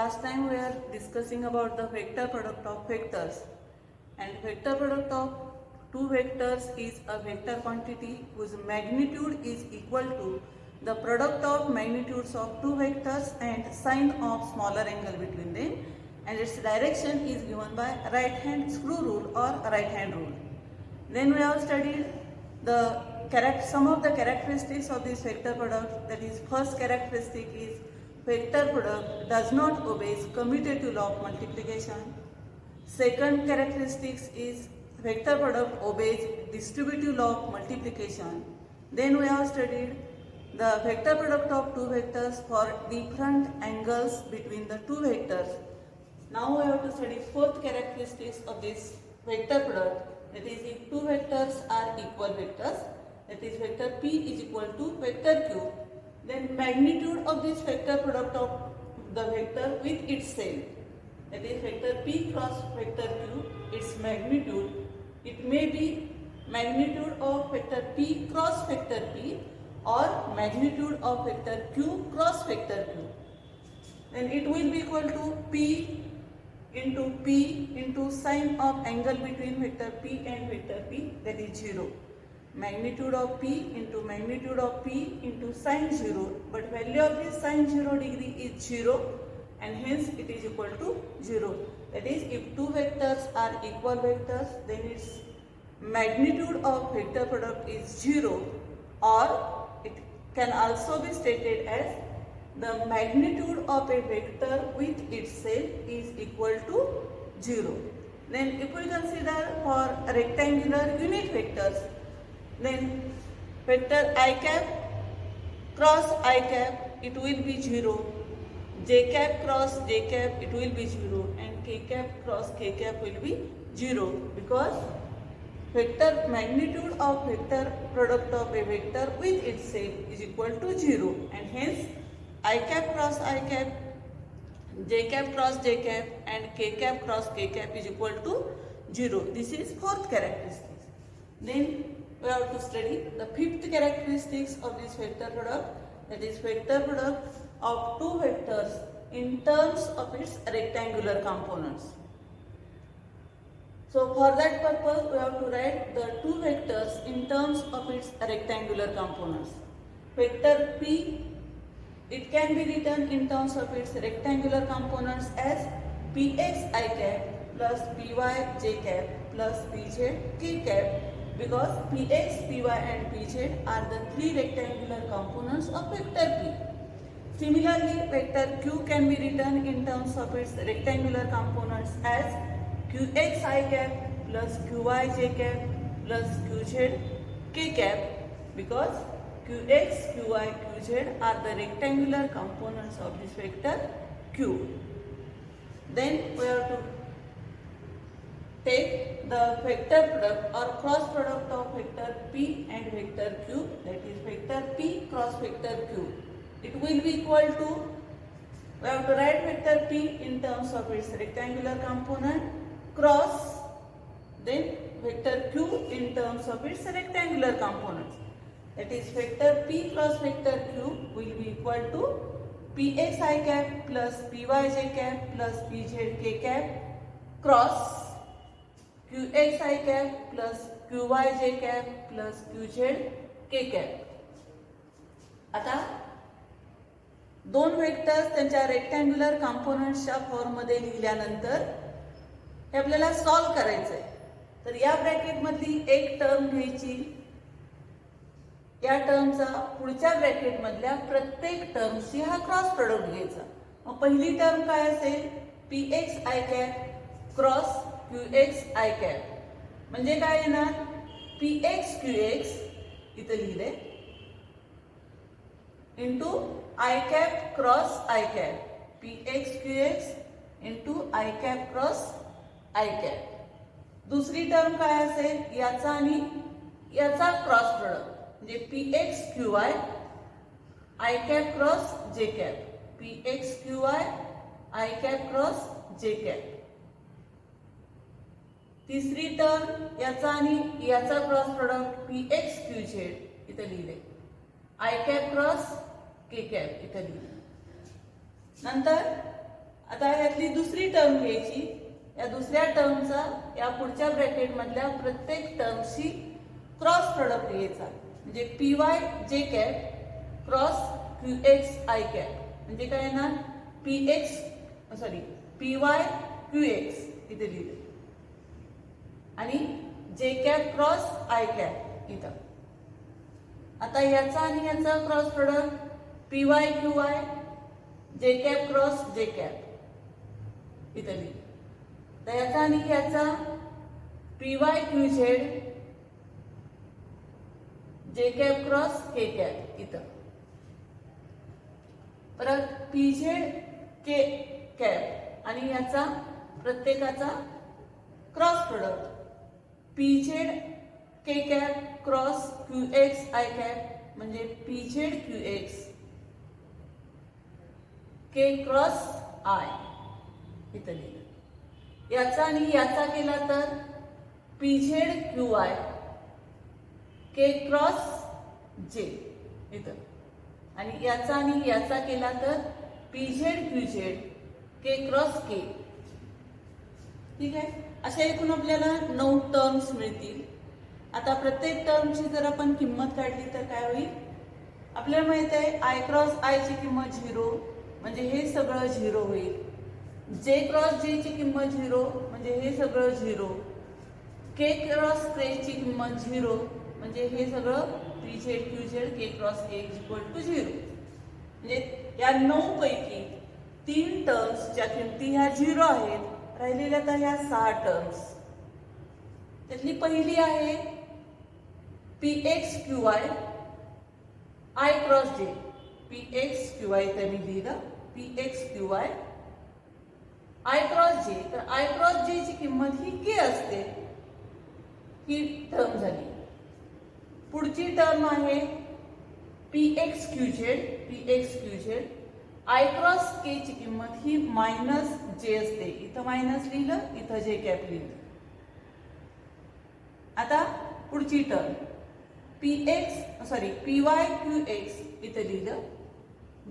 Last time we are discussing about the vector product of vectors, and vector product of two vectors is a vector quantity whose magnitude is equal to the product of magnitudes of two vectors and sine of smaller angle between them, and its direction is given by right hand screw rule or right hand rule. Then we have studied some of the characteristics of this vector product. That is, first characteristic is vector product does not obey commutative law of multiplication. Second characteristic is vector product obeys distributive law of multiplication. Then we have studied the vector product of two vectors for different angles between the two vectors. Now we have to study fourth characteristics of this vector product. That is, if two vectors are equal vectors, that is vector P is equal to vector Q, then magnitude of this vector product of the vector with itself, that is vector P cross vector Q, its magnitude, it may be magnitude of vector P cross vector P or magnitude of vector Q cross vector Q. Then it will be equal to P into sine of angle between vector P and vector P, that is 0. Magnitude of P into magnitude of P into sine 0, but value of this sine 0 degree is 0 and hence it is equal to 0. That is, if two vectors are equal vectors, then its magnitude of vector product is 0, or it can also be stated as the magnitude of a vector with itself is equal to 0. Then if we consider for rectangular unit vectors, then vector I cap cross I cap, it will be 0, j cap cross j cap, it will be 0, and k cap cross k cap will be 0, because vector magnitude of vector product of a vector with itself is equal to 0, and hence I cap cross I cap, j cap cross j cap, and k cap cross k cap is equal to 0. This is fourth characteristic. Then we have to study the fifth characteristics of this vector product, that is vector product of two vectors in terms of its rectangular components. So for that purpose we have to write the two vectors in terms of its rectangular components. Vector P, it can be written in terms of its rectangular components as Px I cap plus Py j cap plus Pz k cap, because Px, Py and Pz are the three rectangular components of vector P. Similarly, vector Q can be written in terms of its rectangular components as Qx I cap plus Qy j cap plus Qz k cap, because Qx, Qy, Qz are the rectangular components of this vector Q. Then we have to take the vector product or cross product of vector P and vector Q, that is vector P cross vector Q. It will be equal to, we have to write vector P in terms of its rectangular component cross then vector Q in terms of its rectangular components. That is, vector P cross vector Q will be equal to Px I cap plus Py j cap plus Pz k cap cross Qx I cap plus Qy j cap plus Qz k cap. आता दोन vectors त्यांच्या rectangular कंपोनेंट्सच्या फॉर्ममध्ये लिहिल्यानंतर हे आपल्याला solve करायचं आहे. तर या ब्रॅकेट मधली एक टर्म घ्यायची, या टर्मचा पुढच्या ब्रॅकेट मधल्या प्रत्येक टर्मशी हा क्रॉस प्रोडक्ट घ्यायचा. मग पहिली टर्म काय असेल, Px I cap cross Qx I cap, म्हणजे काय येणार, Px Qx इथं लिहिले into I cap cross I cap, Px Qx into I cap cross I cap. दुसरी टर्म काय असेल, याचा आणि याचा क्रॉस प्रोडक्ट म्हणजे Px Qy I cap cross j cap, Px Qy I cap cross j cap. तिसरी term याचा आणि याचा क्रॉस प्रोडक्ट Px Qz इथे लिहिले, I cap cross k cap इथे लिहिले. नंतर आता यातली दुसरी टर्म घ्यायची. या दुसऱ्या टर्मचा या पुढच्या ब्रॅकेट मधल्या प्रत्येक टर्मशी क्रॉस प्रोडक्ट घ्यायचा. म्हणजे P Y J cap cross Q X I cap म्हणजे काय येणार पी वाय क्यू एक्स इथे लिहिले आणि जे कॅप क्रॉस आय कॅप इथं. आता याचा आणि याचा cross product P Y Q Y J cap cross J cap इथं लिहिले. तर याचा आणि याचा P Y Q Z J cap cross K cap इथं. परत पी झेड के कॅप आणि याचा प्रत्येकाचा cross product P Z K cap cross Q X I cap म्हणजे P Z Q X K cross I इथं लिहिलं. याचा आणि याचा केला तर P Z Q I K cross जे इथं. आणि याचा आणि याचा केला तर P Z Q Z K cross के. ठीक आहे. अशा एकूण आपल्याला 9 टर्म्स मिळतील. आता प्रत्येक टर्मची जर आपण किंमत काढली तर काय होईल. आपल्याला माहित आहे आय क्रॉस आय ची किंमत 0 म्हणजे हे सगळं 0 होईल. जे क्रॉस जे ची किंमत 0 म्हणजे हे सगळं 0. के क्रॉस के ची किंमत 0 म्हणजे हे सगळं P Z Q Z K cross K equal to 0. म्हणजे या 9 पैकी 3 टर्म्सच्या किमती ह्या 0 आहेत. राहिलेल्या तर ह्या 6 टर्म्स. त्यातली पहिली आहे P X Q I I cross जे. पी एक्स क्यू आय इथे मी लिहिलं P X Q I I cross जे. तर आय क्रॉस जे ची किंमत ही के असते. ही टर्म झाली. पुढची टर्म आहे P X Q Z. P X Q Z I cross K ची किंमत ही मायनस जे असते. इथं मायनस लिहिलं इथं जे कॅप लिहिलं. आता पुढची term P Y Q X इथं लिहिलं.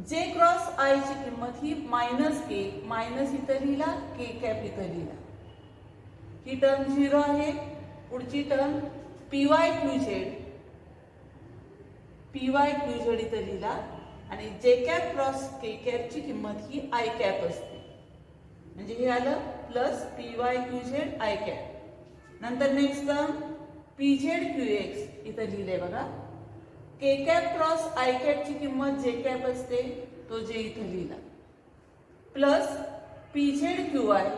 जे क्रॉस आय ची किंमत ही मायनस के. मायनस इथं लिहिला के कॅप इथं लिहिला. ही टर्म 0 आहे. पुढची term P Y Q Z. P Y Q Z इथं लिहिला आणि जे कॅप क्रॉस के कॅप ची किंमत ही आय कॅप असते. म्हणजे हे आलं plus P Y Q Z I cap. नंतर next term P Z Q X इथं लिहिलंय बघा. K cap cross I cap ची किंमत जे कॅप असते तो जे इथं लिहिला plus P Z Q I.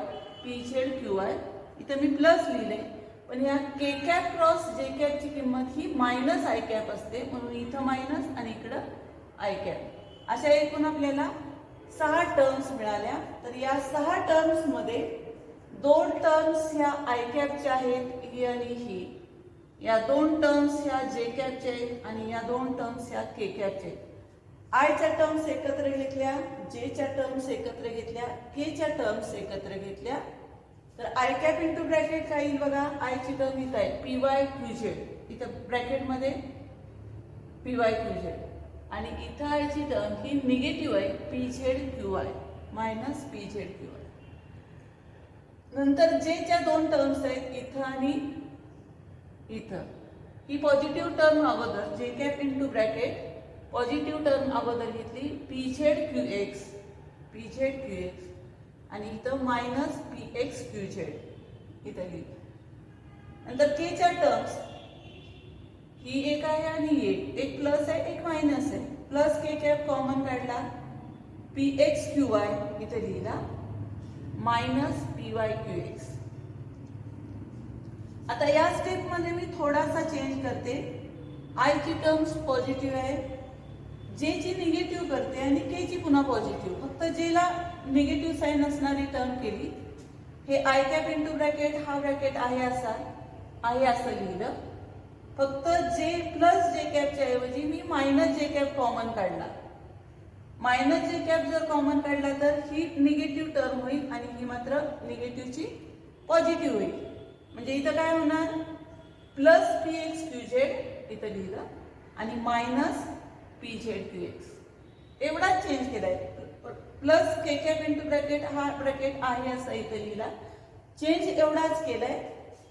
P Z Q I इथं मी प्लस लिहिलंय पण या K cap cross J cap ची किंमत ही मायनस आय कॅप असते म्हणून इथं मायनस आणि इकडं आय कॅप. अशा एकूण आपल्याला 6 टर्म्स मिळाल्या. तर या 6 टर्म्स मध्ये 2 टर्म्स ह्या आय कॅपच्या आहेत ही आणि ही. या 2 टर्म्स ह्या जे कॅपच्या आहेत आणि या 2 टर्म्स ह्या के कॅपच्या आहेत. आयच्या टर्म्स एकत्र घेतल्या, जेच्या टर्म्स एकत्र घेतल्या, केच्या टर्म्स एकत्र घेतल्या तर आय कॅप इंटू ब्रॅकेट काय येईल बघा. आयची टर्म इथं आहे पी वाय क्यू झेड. इथं ब्रॅकेटमध्ये पी वाय क्यू झेड आणि इथं आयची टर्म ही निगेटिव्ह आहे P Z Q I minus P Z Q I. नंतर जेच्या 2 टर्म्स आहेत इथं आणि इथं. ही पॉझिटिव्ह टर्म अगोदर जे cap into bracket positive term अगोदर घेतली P Z Q x. P Z Q X आणि इथं minus P X Q Z इथं लिहिलं. नंतर केच्या टर्म्स ही एक आहे आणि एक प्लस आहे एक मायनस आहे. प्लस के कॅप कॉमन काढला पी एक्स क्यू वाय इथे लिहिला minus P Y Q x. आता या स्टेप मध्ये मी थोडासा चेंज करते. आय ची टर्म्स पॉझिटिव्ह आहे, जे ची निगेटिव्ह करते आणि के ची पुन्हा पॉझिटिव्ह. फक्त जेला निगेटिव्ह साईन असणारी टर्म केली. हे आय कॅप इंटू ब्रॅकेट हा ब्रॅकेट आहे असं लिहिलं. फक्त जे प्लस जे कॅपच्या ऐवजी मी मायनस जे कॅप कॉमन काढला. मायनस जे कॅप जर कॉमन काढला तर ही निगेटिव्ह टर्म होईल आणि ही मात्र निगेटिव्हची पॉझिटिव्ह होईल. म्हणजे इथं काय होणार plus P X Q Z इथं लिहिलं आणि minus P Z Q x. एवढाच चेंज केलाय. Plus K cap into bracket, हा ब्रॅकेट आहे असं इथे लिहिला, चेंज एवढाच केलाय.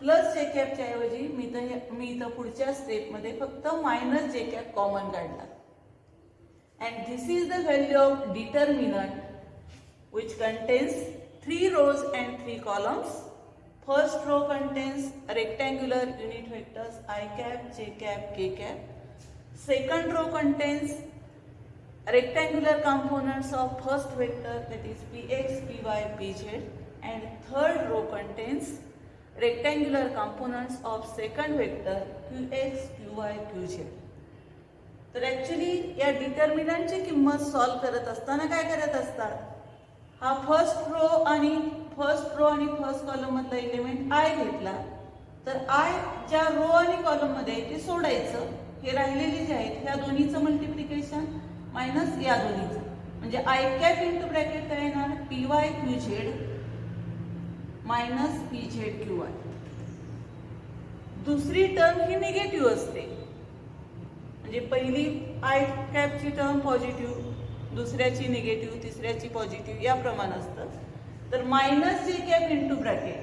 प्लस जे कॅपच्या ऐवजी मी इथं पुढच्या स्टेपमध्ये फक्त मायनस जे कॅप कॉमन काढला. And this is the value of determinant which contains 3 rows and 3 columns. First row contains rectangular unit vectors I cap, j cap, k cap. Second row contains rectangular components of first vector, that is px, py, pz, and third row contains rectangular components of second vector qx, qy, qz. तर actually या डिटर्मिनंटची किंमत solve करत असताना काय करत असतात, हा first row आणि फर्स्ट कॉलम मधला एलिमेंट आय घेतला, तर आय ज्या रो आणि कॉलम मध्ये ते सोडायचं. हे राहिलेले जे आहेत ह्या दोन्हीचं मल्टिप्लिकेशन मायनस या दोन्हीचं, म्हणजे आय कॅप इंटू ब्रॅकेट काय येणार, P Y Q Z minus P Z Q Y. दुसरी टर्म ही निगेटिव्ह असते, म्हणजे पहिली आय कॅपची टर्म पॉझिटिव्ह, दुसऱ्याची निगेटिव्ह, तिसऱ्याची पॉझिटिव्ह, याप्रमाणे असतं. तर मायनस जे कॅप इंटू ब्रॅकेट,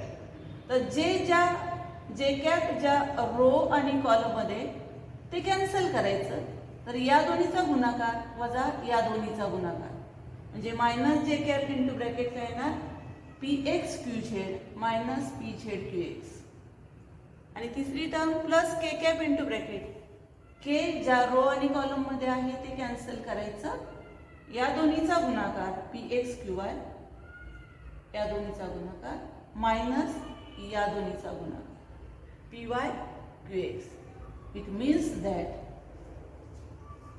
तर जे कॅप ज्या रो आणि कॉलम मध्ये ते कॅन्सल करायचं. तर या दोन्हीचा गुणाकार वजा या दोन्हीचा गुणाकार, म्हणजे मायनस जे कॅप इंटू ब्रॅकेट काय येणार, P X Q Z minus P Z Q X. आणि तिसरी term plus K cap into bracket, K ज्या रो आणि कॉलम मध्ये आहे ते कॅन्सल करायचं, या दोन्हीचा गुणाकार पी एक्स क्यू वाय, या दोन्हीचा गुणाकार मायनस या दोन्हीचा गुणाकार P Y Q x. It means that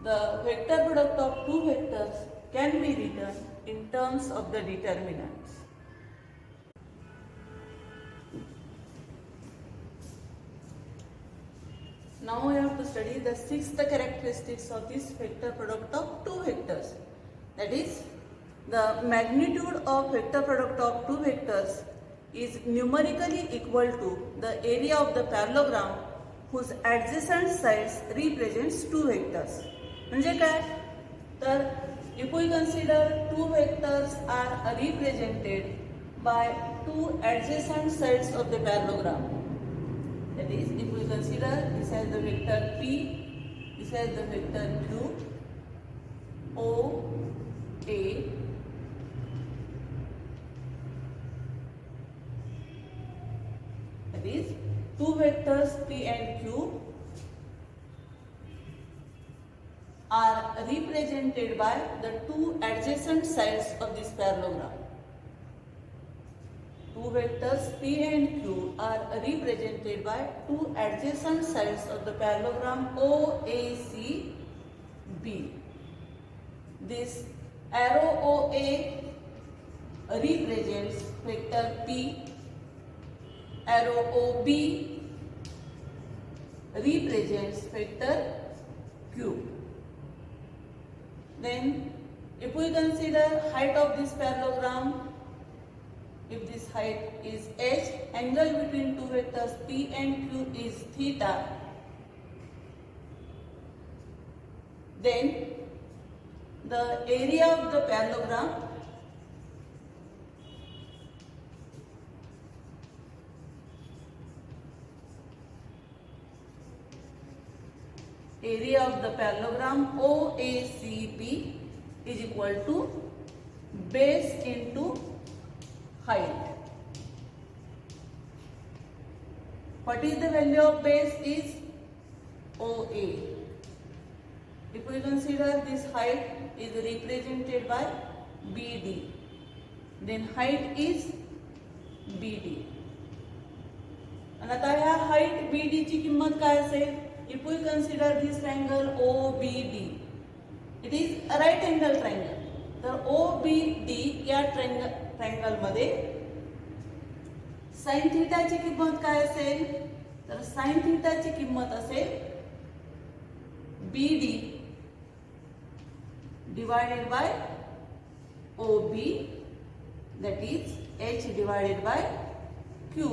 the vector product of two vectors can be written in terms of the determinants. Now we have to study the sixth characteristics of this vector product of two vectors. That is, the magnitude of vector product of two vectors is numerically equal to the area of the parallelogram whose adjacent sides represents two vectors. म्हणजे काय, तर if we consider two vectors are represented by two adjacent sides of the parallelogram. That is, if we consider this as the vector P, this as the vector Q, O, A, that is, two vectors P and Q are represented by the two adjacent sides of this parallelogram. Two vectors P and Q are represented by two adjacent sides of the parallelogram OACB. This arrow OA represents vector P, arrow OB represents vector Q. Then if we consider height of this parallelogram, if this height is h, angle between two vectors P and Q is theta, then the area of the parallelogram OACB is equal to base into height. What is the value of base is OA. If we consider this height is represented by BD, then height is BD. आणि आता ह्या height BD ची किंमत काय असेल, if we consider this triangle OBD, it is a right angle triangle. तर OBD या triangle मध्ये साइन थीटाची किंमत काय असेल, तर साइन थीटाची किंमत असेल BD divided by OB, that is H divided by Q.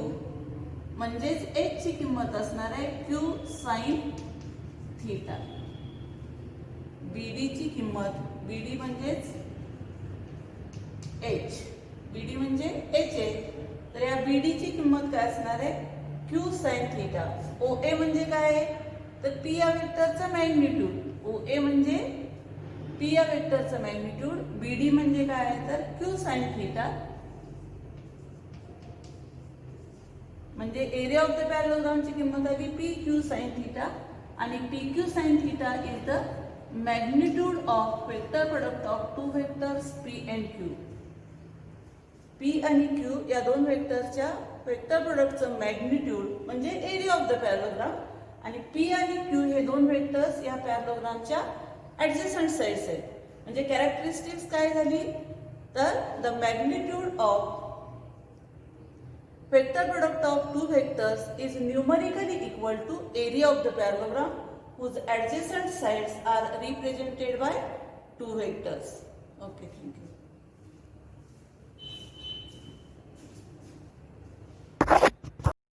म्हणजेच H ची किंमत असणार आहे Q साइन थीटा. BD ची किंमत, BD म्हणजेच H, BD म्हणजे H आहे. तर या BD ची किंमत काय असणार आहे? Q sin theta. OA म्हणजे काय आहे? तर P या वेक्टरचा मॅग्निट्यूड. OA म्हणजे P या वेक्टरचा मॅग्निट्यूड. BD म्हणजे काय आहे? तर Q sin थिटा. म्हणजे एरिया ऑफ द पॅरलोग्रामची किंमत आली PQ sin थिटा आणि PQ sin theta is the magnitude of vector product of two vectors P and Q. P आणि Q या दोन वेक्टरच्या वेक्टर प्रोडक्टचं मॅग्निट्यूड म्हणजे एरिया ऑफ द पॅरलोग्राम आणि P आणि Q हे दोन वेक्टर्स या पॅरलोग्रामच्या ऍडजसंट साइड्स आहेत. म्हणजे कॅरेक्टरिस्टिक्स काय झाली? तर the magnitude of vector product of two vectors is numerically equal to area of the parallelogram whose adjacent sides are represented by two vectors. Okay, thank you.